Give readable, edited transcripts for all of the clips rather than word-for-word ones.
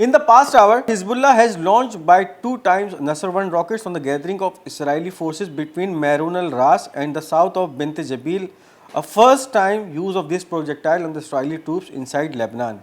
In the past hour, Hezbollah has launched by 2 times Nasr-1 rockets on the gathering of Israeli forces between Meron al-Ras and the south of Bint Jabil, a first time use of this projectile on the Israeli troops inside Lebanon.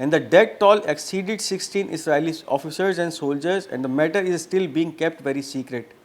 and the death toll exceeded 16 Israeli officers and soldiers and the matter is still being kept very secret.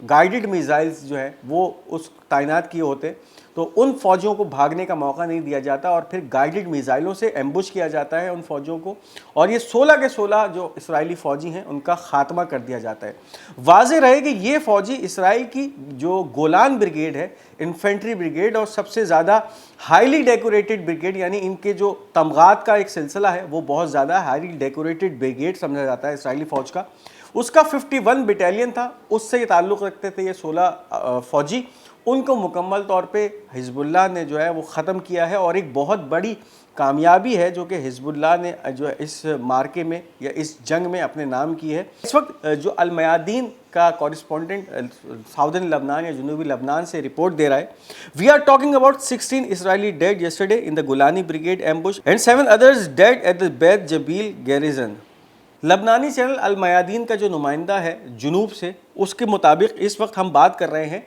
Guided missiles جو ہے وہ اس تعینات کیے ہوتے تو ان فوجیوں کو بھاگنے کا موقع نہیں دیا جاتا اور پھر گائیڈڈ میزائلوں سے ایمبوش کیا جاتا ہے ان فوجیوں کو اور یہ 16 کے 16 جو اسرائیلی فوجی ہیں ان کا خاتمہ کر دیا جاتا ہے۔ واضح رہے کہ یہ فوجی اسرائیل کی جو گولان بریگیڈ ہے، انفینٹری بریگیڈ اور سب سے زیادہ ہائیلی ڈیکوریٹڈ بریگیڈ، یعنی ان کے جو تمغات کا ایک سلسلہ ہے وہ بہت زیادہ ہائیلی ڈیکوریٹڈ بریگیڈ سمجھا جاتا ہے اسرائیلی فوج کا، اس کا 51 بٹالین تھا، اس سے یہ تعلق رکھتے تھے یہ 16 فوجی، ان کو مکمل طور پہ حزب اللہ نے جو ہے وہ ختم کیا ہے اور ایک بہت بڑی کامیابی ہے جو کہ حزب اللہ نے جو اس مارکے میں یا اس جنگ میں اپنے نام کی ہے۔ اس وقت جو المیادین کا کورسپونڈنٹ ساؤدرن لبنان یا جنوبی لبنان سے رپورٹ دے رہا ہے، we are talking about 16 Israeli dead yesterday in the Golani brigade ambush and 7 others dead at the Beit Jbeil garrison. لبنانی channel المیادین کا جو نمائندہ ہے جنوب سے، اس کے مطابق اس وقت ہم بات کر رہے ہیں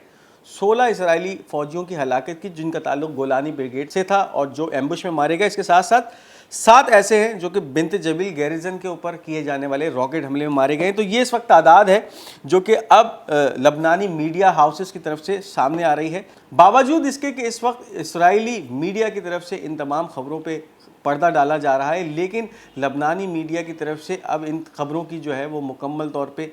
16 اسرائیلی فوجیوں کی ہلاکت کی جن کا تعلق گولانی بریگیڈ سے تھا اور جو ایمبوش میں مارے گئے، اس کے ساتھ ساتھ 7 ایسے ہیں جو کہ بنت جبیل گیریزن کے اوپر کیے جانے والے راکٹ حملے میں مارے گئے۔ تو یہ اس وقت تعداد ہے جو کہ اب لبنانی میڈیا ہاؤسز کی طرف سے سامنے آ رہی ہے، باوجود اس کے کہ اس وقت اسرائیلی میڈیا کی طرف سے ان تمام خبروں پہ پردہ ڈالا جا رہا ہے، لیکن لبنانی میڈیا کی طرف سے اب ان خبروں کی جو ہے وہ مکمل طور پہ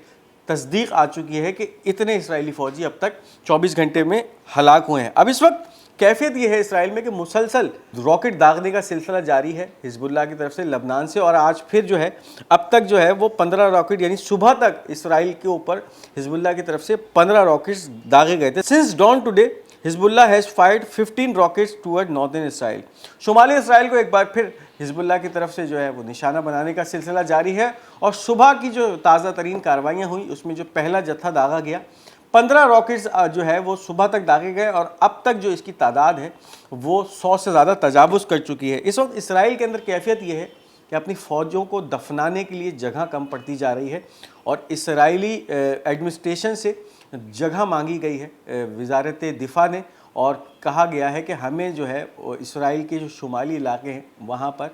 تصدیق آ چکی ہے کہ اتنے اسرائیلی فوجی اب تک 24 گھنٹے میں ہلاک ہوئے ہیں۔ اب اس وقت کیفیت یہ ہے اسرائیل میں کہ مسلسل راکٹ داغنے کا سلسلہ جاری ہے حزب اللہ کی طرف سے لبنان سے، اور آج پھر جو ہے اب تک جو ہے وہ 15 راکٹ، یعنی صبح تک اسرائیل کے اوپر حزب اللہ کی طرف سے 15 راکٹس داغے گئے تھے۔ Since dawn today Hezbollah has fired 15 rockets toward northern Israel. شمالی اسرائیل کو ایک بار پھر حزب اللہ کی طرف سے جو ہے وہ نشانہ بنانے کا سلسلہ جاری ہے، اور صبح کی جو تازہ ترین کارروائیاں ہوئیں اس میں جو پہلا جتھا داغا گیا، 15 راکٹس جو ہے وہ صبح تک داغے گئے اور اب تک جو اس کی تعداد ہے وہ 100 سے زیادہ تجاوز کر چکی ہے۔ اس وقت اسرائیل کے اندر کیفیت یہ ہے کہ اپنی فوجوں کو دفنانے کے لیے جگہ کم پڑتی جا رہی ہے اور اسرائیلی ایڈمنسٹریشن سے جگہ مانگی گئی ہے وزارت دفاع نے، اور کہا گیا ہے کہ ہمیں جو ہے اسرائیل کے جو شمالی علاقے ہیں وہاں پر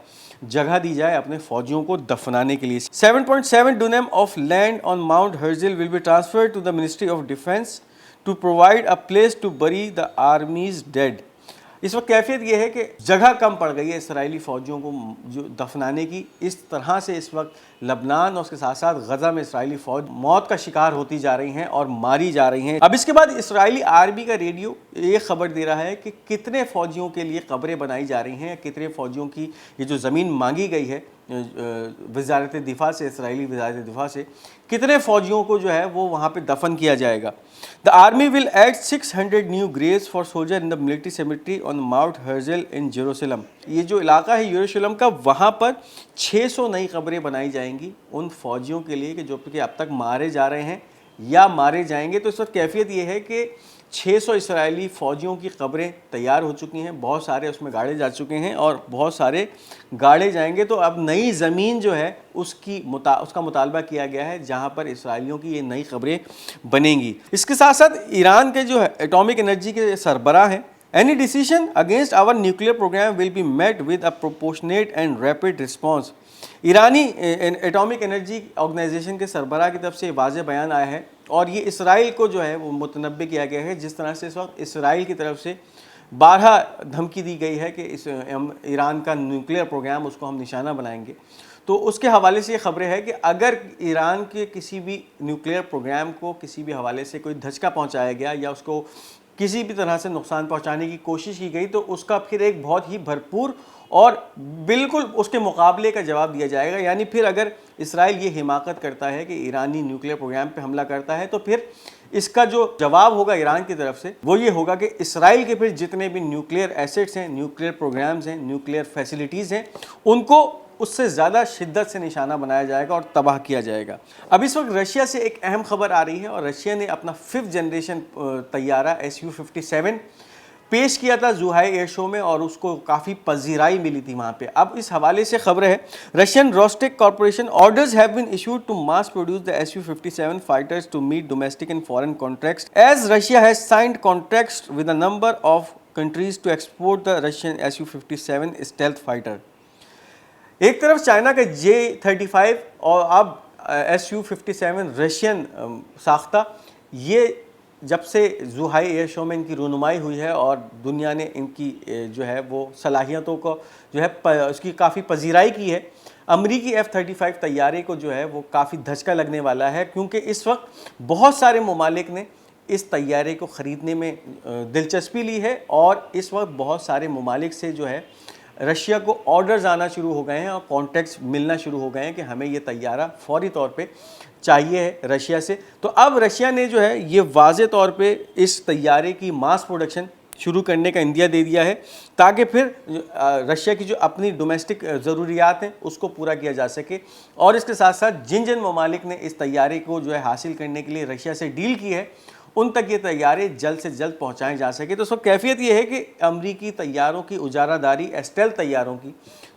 جگہ دی جائے اپنے فوجیوں کو دفنانے کے لیے۔ 7.7 dunam of land on mount Herzl will be transferred to the ministry of defence to provide a place to bury the armies dead. اس وقت کیفیت یہ ہے کہ جگہ کم پڑ گئی ہے اسرائیلی فوجیوں کو جو دفنانے کی، اس طرح سے اس وقت لبنان اور اس کے ساتھ ساتھ غزہ میں اسرائیلی فوج موت کا شکار ہوتی جا رہی ہیں اور ماری جا رہی ہیں۔ اب اس کے بعد اسرائیلی آرمی کا ریڈیو یہ خبر دے رہا ہے کہ کتنے فوجیوں کے لیے قبریں بنائی جا رہی ہیں، کتنے فوجیوں کی یہ جو زمین مانگی گئی ہے وزارت دفاع سے، اسرائیلی وزارت دفاع سے، کتنے فوجیوں کو جو ہے وہ وہاں پہ دفن کیا جائے گا۔ The army will add 600 new graves for soldiers in the military cemetery on Mount Herzl in Jerusalem۔ یہ جو علاقہ ہے یروشلم کا، وہاں پر 600 نئی قبریں بنائی جائیں گی ان فوجیوں کے لیے کہ جو کہ اب تک مارے جا رہے ہیں یا مارے جائیں گے۔ تو اس وقت کیفیت یہ ہے کہ 600 اسرائیلی فوجیوں کی قبریں تیار ہو چکی ہیں، بہت سارے اس میں گاڑے جا چکے ہیں اور بہت سارے گاڑے جائیں گے۔ تو اب نئی زمین جو ہے اس کا مطالبہ کیا گیا ہے جہاں پر اسرائیلیوں کی یہ نئی قبریں بنیں گی۔ اس کے ساتھ ساتھ ایران کے جو ایٹامک انرجی کے سربراہ ہیں، Any decision against our nuclear program will be met with a proportionate and rapid response۔ ایرانی ایٹامک انرجی آرگنائزیشن کے سربراہ کی طرف سے واضح بیان آیا ہے اور یہ اسرائیل کو جو ہے وہ متنبع کیا گیا ہے، جس طرح سے اس وقت اسرائیل کی طرف سے بارہا دھمکی دی گئی ہے کہ ایران کا نیوکلیئر پروگرام اس کو ہم نشانہ بنائیں گے۔ تو اس کے حوالے سے یہ خبریں ہے کہ اگر ایران کے کسی بھی نیوکلیئر پروگرام کو کسی بھی حوالے سے کوئی دھچکا پہنچایا گیا یا اس کو کسی بھی طرح سے نقصان پہنچانے کی کوشش کی گئی تو اس کا پھر ایک بہت ہی بھرپور اور بالکل اس کے مقابلے کا جواب دیا جائے گا۔ یعنی پھر اگر اسرائیل یہ حماقت کرتا ہے کہ ایرانی نیوکلیئر پروگرام پہ حملہ کرتا ہے تو پھر اس کا جو جواب ہوگا ایران کی طرف سے وہ یہ ہوگا کہ اسرائیل کے پھر جتنے بھی نیوکلیئر ایسٹس ہیں، نیوکلیئر پروگرامز ہیں، نیوکلیئر فیسلٹیز ہیں، ان کو اس سے زیادہ شدت سے نشانہ بنایا جائے گا اور تباہ کیا جائے گا۔ اب اس وقت رشیا سے ایک اہم خبر آ رہی ہے اور رشیا نے اپنا 5th جنریشن طیارہ Su-57 پیش کیا تھا زوہائی ایئر شو میں اور اس کو کافی پذیرائی ملی تھی وہاں پہ۔ اب اس حوالے سے خبر ہے Russian Rostec corporation orders have been issued to mass produce the Su-57 fighters to meet domestic and foreign contracts as Russia has signed contracts with a number of countries to export the Russian Su-57 stealth fighter. ایک طرف China کا J-35 اور اب Su-57 Russian ساختہ، یہ جب سے زوہائی year شو میں ان کی رونمائی ہوئی ہے اور دنیا نے ان کی جو ہے وہ صلاحیتوں کو جو ہے اس کی کافی پذیرائی کی ہے، امریکی F-35 طیارے کو جو ہے وہ کافی دھچکا لگنے والا ہے، کیونکہ اس وقت بہت سارے ممالک نے اس طیارے کو خریدنے میں دلچسپی لی ہے، اور اس وقت بہت سارے ممالک سے جو ہے رشیا کو آرڈرز آنا شروع ہو گئے ہیں اور کانٹیکٹس ملنا شروع ہو گئے ہیں کہ ہمیں یہ طیارہ فوری طور پہ چاہیے ہے رشیا سے۔ تو اب رشیا نے جو ہے یہ واضح طور پہ اس طیارے کی ماس پروڈکشن شروع کرنے کا عندیہ دے دیا ہے، تاکہ پھر رشیا کی جو اپنی ڈومیسٹک ضروریات ہیں اس کو پورا کیا جا سکے، اور اس کے ساتھ ساتھ جن جن ممالک نے اس طیارے کو جو ہے حاصل کرنے کے لیے رشیا سے ڈیل کی ہے ان تک یہ طیارے جلد سے جلد پہنچائے جا سکے۔ تو اس وقت کیفیت یہ ہے کہ امریکی طیاروں کی اجارہ داری، اسٹیلتھ طیاروں کی،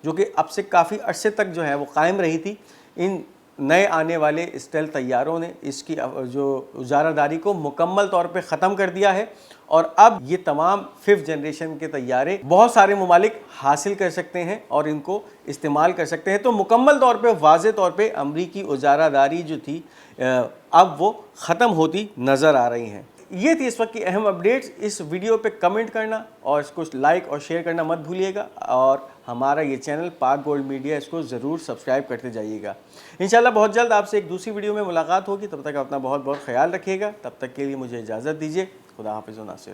جو کہ اب سے کافی عرصے تک جو ہے وہ قائم رہی تھی، ان نئے آنے والے اسٹیلتھ طیاروں نے اس کی جو اجارہ داری کو مکمل طور پہ ختم کر دیا ہے، اور اب یہ تمام 5th جنریشن کے طیارے بہت سارے ممالک حاصل کر سکتے ہیں اور ان کو استعمال کر سکتے ہیں۔ تو مکمل طور پہ واضح طور پہ امریکی اجارہ داری جو تھی اب وہ ختم ہوتی نظر آ رہی ہیں۔ یہ تھی اس وقت کی اہم اپڈیٹس۔ اس ویڈیو پہ کمنٹ کرنا اور اس کو لائک اور شیئر کرنا مت بھولیے گا، اور ہمارا یہ چینل پاک گولڈ میڈیا اس کو ضرور سبسکرائب کرتے جائیے گا۔ انشاءاللہ بہت جلد آپ سے ایک دوسری ویڈیو میں ملاقات ہوگی، تب تک اپنا بہت بہت خیال رکھیے گا۔ تب تک کے لیے مجھے اجازت دیجیے۔ خدا حافظ و ناصر۔